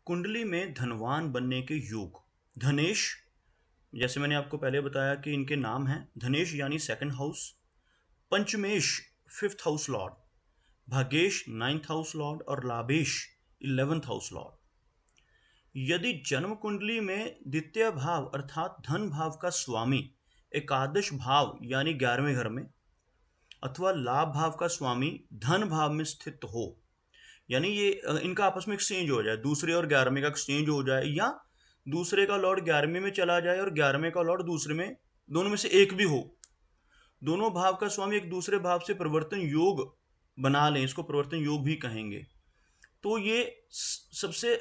कुंडली में धनवान बनने के योग। धनेश, जैसे मैंने आपको पहले बताया कि इनके नाम हैं। धनेश यानी सेकंड हाउस, पंचमेश फिफ्थ हाउस लॉर्ड, भागेश नाइन्थ हाउस लॉर्ड और लाभेश 11th हाउस लॉर्ड। यदि जन्म कुंडली में द्वितीय भाव अर्थात धन भाव का स्वामी एकादश भाव यानी 11वें घर में अथवा लाभ भाव का स्वामी धन भाव में स्थित हो, यानी ये इनका आपस में एक्सचेंज हो जाए, दूसरे और 11वें का एक्सचेंज हो जाए, या दूसरे का लॉर्ड 11वें में चला जाए और 11वें का लॉर्ड दूसरे में, दोनों में से एक भी हो, दोनों भाव का स्वामी एक दूसरे भाव से परिवर्तन योग बना लें, इसको परिवर्तन योग भी कहेंगे, तो ये सबसे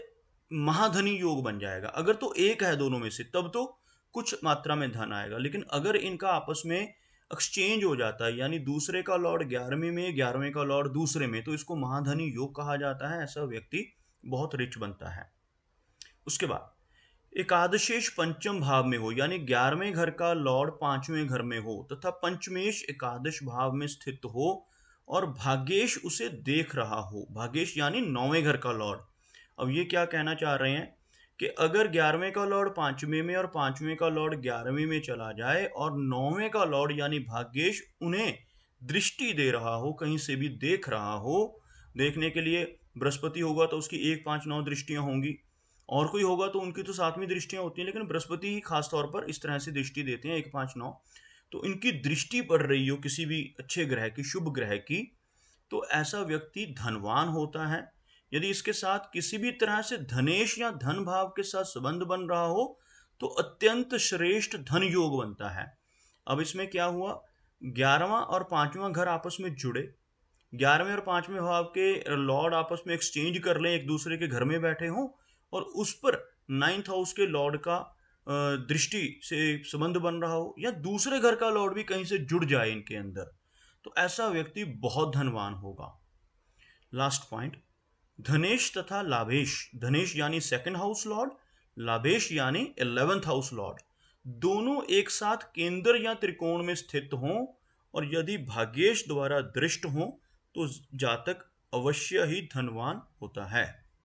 महाधनी योग बन जाएगा। अगर तो एक है दोनों में से तब तो कुछ मात्रा में धन आएगा, लेकिन अगर इनका आपस में एक्सचेंज हो जाता है, यानी दूसरे का लॉर्ड 11वें में 11वें का लॉर्ड दूसरे में, तो इसको महाधनी योग कहा जाता है। ऐसा व्यक्ति बहुत रिच बनता है। उसके बाद एकादशेश पंचम भाव में हो, यानी 11वें घर का लॉर्ड 5वें घर में हो तथा पंचमेश एकादश भाव में स्थित हो और भाग्येश उसे देख रहा हो। भाग्येश यानी 9वें घर का लॉर्ड। अब ये क्या कहना चाह रहे हैं कि अगर 11वें का लॉर्ड 5वें में और 5वें का लॉर्ड 11वें में चला जाए और 9वें का लॉर्ड यानी भाग्येश उन्हें दृष्टि दे रहा हो, कहीं से भी देख रहा हो, देखने के लिए बृहस्पति होगा तो उसकी 1 5 9 दृष्टियां होंगी, और कोई होगा तो उनकी तो 7वीं दृष्टियां होती हैं, लेकिन बृहस्पति ही खास तौर पर इस तरह से दृष्टि देते हैं 1 5 9। तो इनकी दृष्टि पड़ रही हो किसी भी अच्छे ग्रह की, शुभ ग्रह की, तो ऐसा व्यक्ति धनवान होता है। यदि इसके साथ किसी भी तरह से धनेश या धन भाव के साथ संबंध बन रहा हो तो अत्यंत श्रेष्ठ धन योग बनता है। अब इसमें क्या हुआ, 11वां और 5वां घर आपस में जुड़े, 11वें और 5वें भाव के लॉर्ड आपस में एक्सचेंज कर लें, एक दूसरे के घर में बैठे हों, और उस पर 9th हाउस के लॉर्ड का दृष्टि से संबंध बन रहा हो, या दूसरे घर का लॉर्ड भी कहीं से जुड़ जाए इनके अंदर, तो ऐसा व्यक्ति बहुत धनवान होगा। लास्ट पॉइंट, धनेश तथा लाभेश। धनेश यानी सेकंड हाउस लॉर्ड, लाभेश यानी 11th हाउस लॉर्ड, दोनों एक साथ केंद्र या त्रिकोण में स्थित हों और यदि भाग्येश द्वारा दृष्ट हों तो जातक अवश्य ही धनवान होता है।